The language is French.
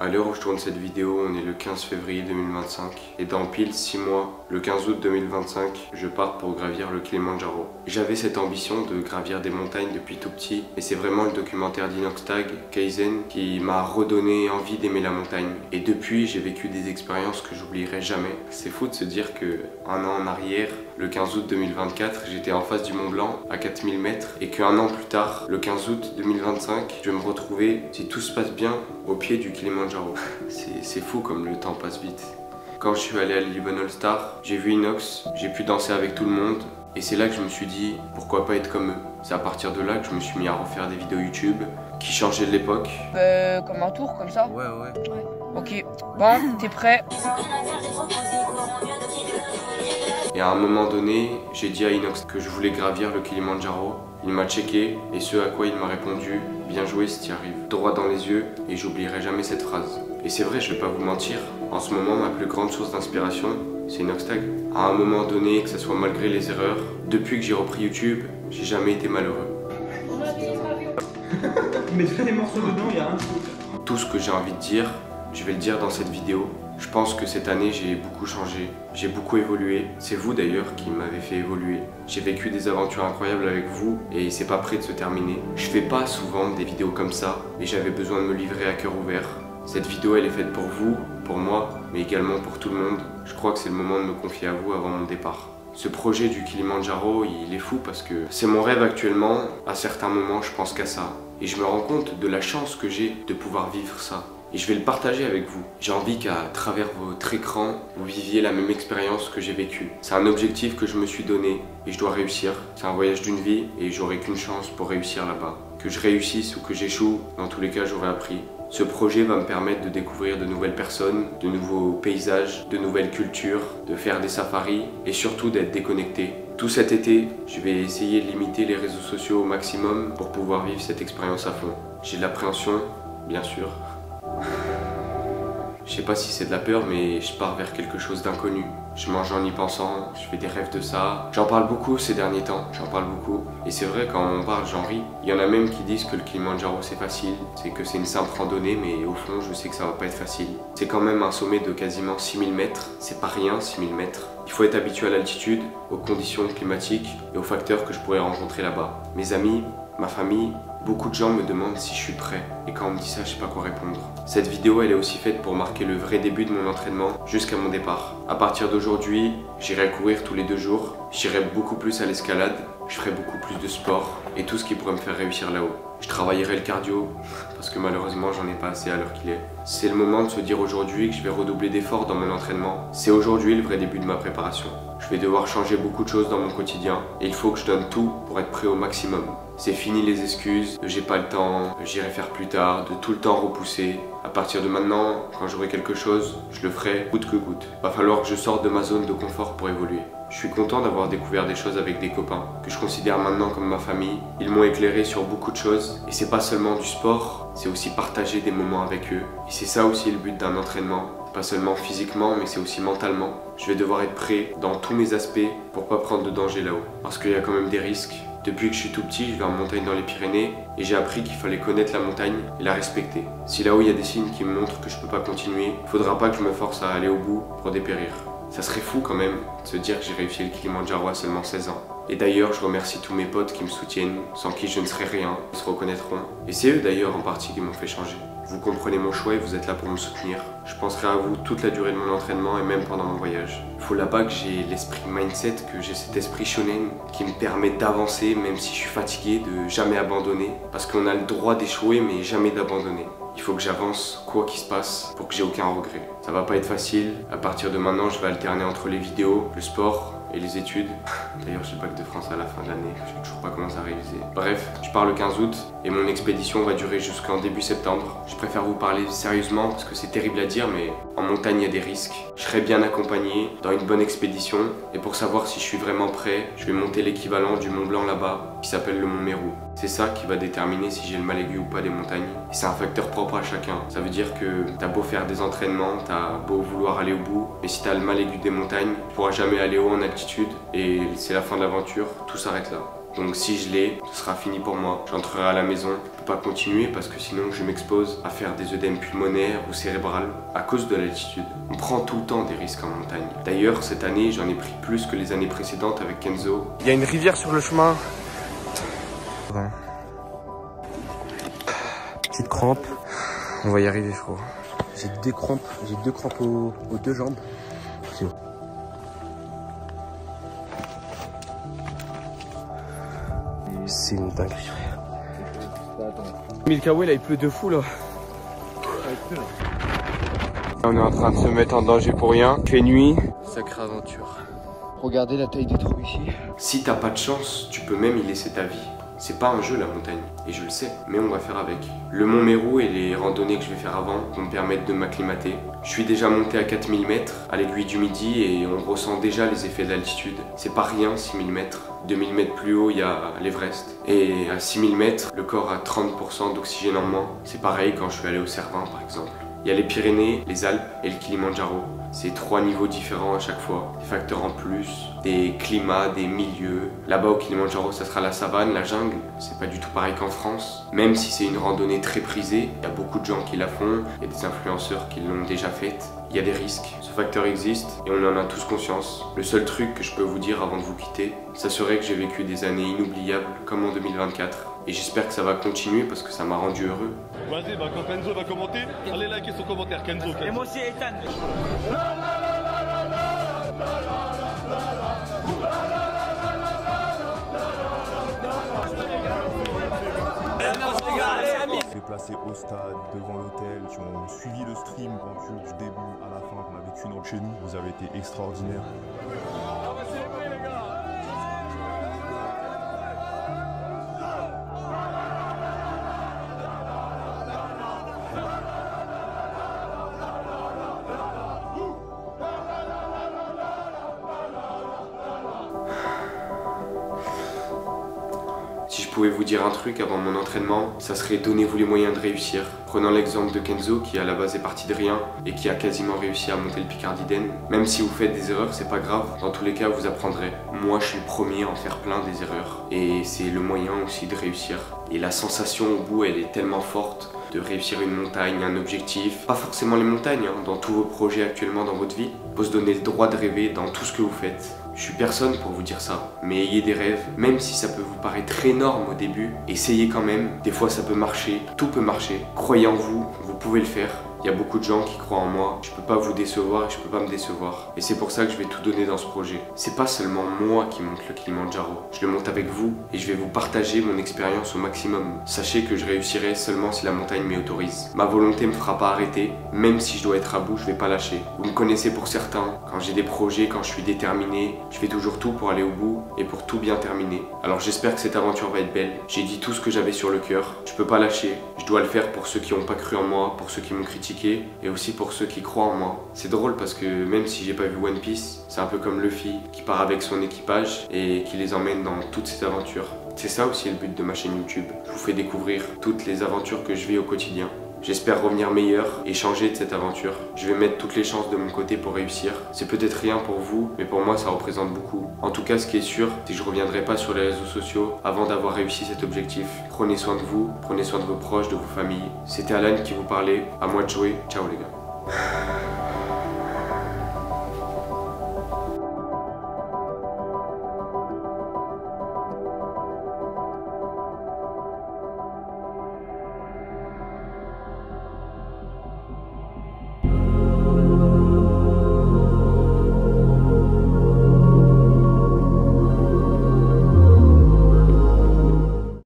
À l'heure où je tourne cette vidéo, on est le 15 février 2025 et dans pile 6 mois, le 15 août 2025, je pars pour gravir le Kilimandjaro. J'avais cette ambition de gravir des montagnes depuis tout petit et c'est vraiment le documentaire d'Inoxtag, Kaizen, qui m'a redonné envie d'aimer la montagne. Et depuis, j'ai vécu des expériences que j'oublierai jamais. C'est fou de se dire que un an en arrière, le 15 août 2024, j'étais en face du Mont Blanc à 4000 mètres et qu'un an plus tard, le 15 août 2025, je vais me retrouver, si tout se passe bien, au pied du Kilimandjaro. C'est fou comme le temps passe vite. Quand je suis allé à l'Eleven All Star, j'ai vu Inox, j'ai pu danser avec tout le monde et c'est là que je me suis dit pourquoi pas être comme eux. C'est à partir de là que je me suis mis à refaire des vidéos YouTube qui changeaient de l'époque. Comme un tour comme ça? Ouais. Ok, bon, t'es prêt? Et à un moment donné, j'ai dit à Inox que je voulais gravir le Kilimandjaro. Il m'a checké et ce à quoi il m'a répondu « Bien joué si t'y arrives ». Droit dans les yeux et j'oublierai jamais cette phrase. Et c'est vrai, je vais pas vous mentir, en ce moment ma plus grande source d'inspiration, c'est Inoxtag. À un moment donné, que ce soit malgré les erreurs, depuis que j'ai repris YouTube, j'ai jamais été malheureux. Mais déjà des morceaux dedans, il y a un truc. Tout ce que j'ai envie de dire, je vais le dire dans cette vidéo. Je pense que cette année j'ai beaucoup changé, j'ai beaucoup évolué. C'est vous d'ailleurs qui m'avez fait évoluer. J'ai vécu des aventures incroyables avec vous et c'est pas prêt de se terminer. Je fais pas souvent des vidéos comme ça et j'avais besoin de me livrer à cœur ouvert. Cette vidéo elle est faite pour vous, pour moi, mais également pour tout le monde. Je crois que c'est le moment de me confier à vous avant mon départ. Ce projet du Kilimandjaro, il est fou parce que c'est mon rêve actuellement. À certains moments, je pense qu'à ça. Et je me rends compte de la chance que j'ai de pouvoir vivre ça. Et je vais le partager avec vous. J'ai envie qu'à travers votre écran, vous viviez la même expérience que j'ai vécue. C'est un objectif que je me suis donné et je dois réussir. C'est un voyage d'une vie et j'aurai qu'une chance pour réussir là-bas. Que je réussisse ou que j'échoue, dans tous les cas, j'aurai appris. Ce projet va me permettre de découvrir de nouvelles personnes, de nouveaux paysages, de nouvelles cultures, de faire des safaris et surtout d'être déconnecté. Tout cet été, je vais essayer de limiter les réseaux sociaux au maximum pour pouvoir vivre cette expérience à fond. J'ai de l'appréhension, bien sûr. Je sais pas si c'est de la peur, mais je pars vers quelque chose d'inconnu. Je mange en y pensant, je fais des rêves de ça. J'en parle beaucoup ces derniers temps, j'en parle beaucoup. Et c'est vrai, quand on parle, j'en ris. Il y en a même qui disent que le Kilimandjaro c'est facile, c'est que c'est une simple randonnée, mais au fond, je sais que ça va pas être facile. C'est quand même un sommet de quasiment 6000 mètres. C'est pas rien, 6000 mètres. Il faut être habitué à l'altitude, aux conditions climatiques et aux facteurs que je pourrais rencontrer là-bas. Mes amis, ma famille, beaucoup de gens me demandent si je suis prêt et quand on me dit ça, je sais pas quoi répondre. Cette vidéo, elle est aussi faite pour marquer le vrai début de mon entraînement jusqu'à mon départ. À partir d'aujourd'hui, j'irai courir tous les 2 jours, j'irai beaucoup plus à l'escalade, je ferai beaucoup plus de sport et tout ce qui pourrait me faire réussir là-haut. Je travaillerai le cardio parce que malheureusement, j'en ai pas assez à l'heure qu'il est. C'est le moment de se dire aujourd'hui que je vais redoubler d'efforts dans mon entraînement. C'est aujourd'hui le vrai début de ma préparation. Je vais devoir changer beaucoup de choses dans mon quotidien et il faut que je donne tout pour être prêt au maximum. C'est fini les excuses, j'ai pas le temps, j'irai faire plus tard, de tout le temps repousser. À partir de maintenant, quand j'aurai quelque chose, je le ferai coûte que coûte. Va falloir que je sorte de ma zone de confort pour évoluer. Je suis content d'avoir découvert des choses avec des copains que je considère maintenant comme ma famille. Ils m'ont éclairé sur beaucoup de choses et c'est pas seulement du sport, c'est aussi partager des moments avec eux. Et c'est ça aussi le but d'un entraînement. Pas seulement physiquement, mais c'est aussi mentalement. Je vais devoir être prêt dans tous mes aspects pour pas prendre de danger là-haut. Parce qu'il y a quand même des risques. Depuis que je suis tout petit, je vais en montagne dans les Pyrénées et j'ai appris qu'il fallait connaître la montagne et la respecter. Si là-haut il y a des signes qui me montrent que je peux pas continuer, il faudra pas que je me force à aller au bout pour dépérir. Ça serait fou quand même de se dire que j'ai réussi le Kilimandjaro à seulement 16 ans. Et d'ailleurs, je remercie tous mes potes qui me soutiennent, sans qui je ne serais rien, ils se reconnaîtront. Et c'est eux d'ailleurs en partie qui m'ont fait changer. Vous comprenez mon choix et vous êtes là pour me soutenir. Je penserai à vous toute la durée de mon entraînement et même pendant mon voyage. Il faut là-bas que j'ai l'esprit mindset, que j'ai cet esprit shonen qui me permet d'avancer même si je suis fatigué, de jamais abandonner. Parce qu'on a le droit d'échouer mais jamais d'abandonner. Il faut que j'avance quoi qu'il se passe pour que j'ai aucun regret. Ça va pas être facile. À partir de maintenant, je vais alterner entre les vidéos, le sport et les études. D'ailleurs, j'ai le bac de France à la fin de l'année, je sais toujours pas comment ça réaliser. Bref, je pars le 15 août et mon expédition va durer jusqu'en début septembre. Je préfère vous parler sérieusement parce que c'est terrible à dire, mais en montagne, il y a des risques. Je serai bien accompagné dans une bonne expédition et pour savoir si je suis vraiment prêt, je vais monter l'équivalent du Mont Blanc là-bas qui s'appelle le Mont Mérou. C'est ça qui va déterminer si j'ai le mal aigu ou pas des montagnes. Et c'est un facteur propre à chacun. Ça veut dire que t'as beau faire des entraînements, t'as beau vouloir aller au bout, mais si t'as le mal aigu des montagnes, tu pourras jamais aller haut en altitude et c'est la fin de l'aventure, tout s'arrête là. Donc si je l'ai, ce sera fini pour moi. J'entrerai à la maison. Je peux pas continuer parce que sinon je m'expose à faire des œdèmes pulmonaires ou cérébrales à cause de l'altitude. On prend tout le temps des risques en montagne. D'ailleurs, cette année, j'en ai pris plus que les années précédentes avec Kenzo. Il y a une rivière sur le chemin. Petite crampe. On va y arriver, je crois. J'ai deux crampes aux deux jambes. C'est une dinguerie. Milkawe là il pleut de fou là. On est en train de se mettre en danger pour rien. Il fait nuit. Sacrée aventure. Regardez la taille des trous ici. Si t'as pas de chance, tu peux même y laisser ta vie. C'est pas un jeu la montagne, et je le sais, mais on va faire avec. Le Mont Mérou et les randonnées que je vais faire avant vont me permettre de m'acclimater. Je suis déjà monté à 4000 mètres à l'aiguille du Midi et on ressent déjà les effets de l'altitude. C'est pas rien 6000 mètres. 2000 mètres plus haut, il y a l'Everest. Et à 6000 mètres, le corps a 30% d'oxygène en moins. C'est pareil quand je suis allé au Cervin par exemple. Il y a les Pyrénées, les Alpes et le Kilimandjaro. C'est 3 niveaux différents à chaque fois. Des facteurs en plus, des climats, des milieux. Là-bas au Kilimandjaro, ça sera la savane, la jungle. C'est pas du tout pareil qu'en France. Même si c'est une randonnée très prisée, il y a beaucoup de gens qui la font. Il y a des influenceurs qui l'ont déjà faite. Il y a des risques. Ce facteur existe et on en a tous conscience. Le seul truc que je peux vous dire avant de vous quitter, ça serait que j'ai vécu des années inoubliables comme en 2024. Et j'espère que ça va continuer parce que ça m'a rendu heureux. Vas-y, bah, quand Kenzo va commenter, allez liker son commentaire, Kenzo. Et moi aussi, Ethan. Déplacés au stade, devant l'hôtel, qui ont suivi le stream du début à la fin, qu'on a vécu chez nous. Vous avez été extraordinaires. Si je pouvais vous dire un truc avant mon entraînement, ça serait donnez-vous les moyens de réussir. Prenant l'exemple de Kenzo qui à la base est parti de rien et qui a quasiment réussi à monter le Picardiden. Même si vous faites des erreurs, c'est pas grave, dans tous les cas vous apprendrez. Moi je suis le premier à en faire plein des erreurs et c'est le moyen aussi de réussir. Et la sensation au bout elle est tellement forte de réussir une montagne, un objectif. Pas forcément les montagnes, hein, dans tous vos projets actuellement dans votre vie. Faut se donner le droit de rêver dans tout ce que vous faites. Je suis personne pour vous dire ça, mais ayez des rêves, même si ça peut vous paraître énorme au début, essayez quand même, des fois ça peut marcher, tout peut marcher, croyez en vous, vous pouvez le faire. Il y a beaucoup de gens qui croient en moi, je peux pas vous décevoir et je peux pas me décevoir. Et c'est pour ça que je vais tout donner dans ce projet. C'est pas seulement moi qui monte le Kilimandjaro, je le monte avec vous et je vais vous partager mon expérience au maximum. Sachez que je réussirai seulement si la montagne m'y autorise. Ma volonté me fera pas arrêter, même si je dois être à bout, je vais pas lâcher. Vous me connaissez pour certains, quand j'ai des projets, quand je suis déterminé, je fais toujours tout pour aller au bout et pour tout bien terminer. Alors j'espère que cette aventure va être belle. J'ai dit tout ce que j'avais sur le cœur, je peux pas lâcher, je dois le faire pour ceux qui ont pas cru en moi, pour ceux qui m'ont critiqué et aussi pour ceux qui croient en moi. C'est drôle parce que même si j'ai pas vu One Piece, c'est un peu comme Luffy qui part avec son équipage et qui les emmène dans toutes ces aventures. C'est ça aussi le but de ma chaîne YouTube. Je vous fais découvrir toutes les aventures que je vis au quotidien. J'espère revenir meilleur et changer de cette aventure. Je vais mettre toutes les chances de mon côté pour réussir. C'est peut-être rien pour vous, mais pour moi ça représente beaucoup. En tout cas, ce qui est sûr, c'est que je reviendrai pas sur les réseaux sociaux avant d'avoir réussi cet objectif. Prenez soin de vous, prenez soin de vos proches, de vos familles. C'était Alan qui vous parlait. À moi de jouer. Ciao les gars.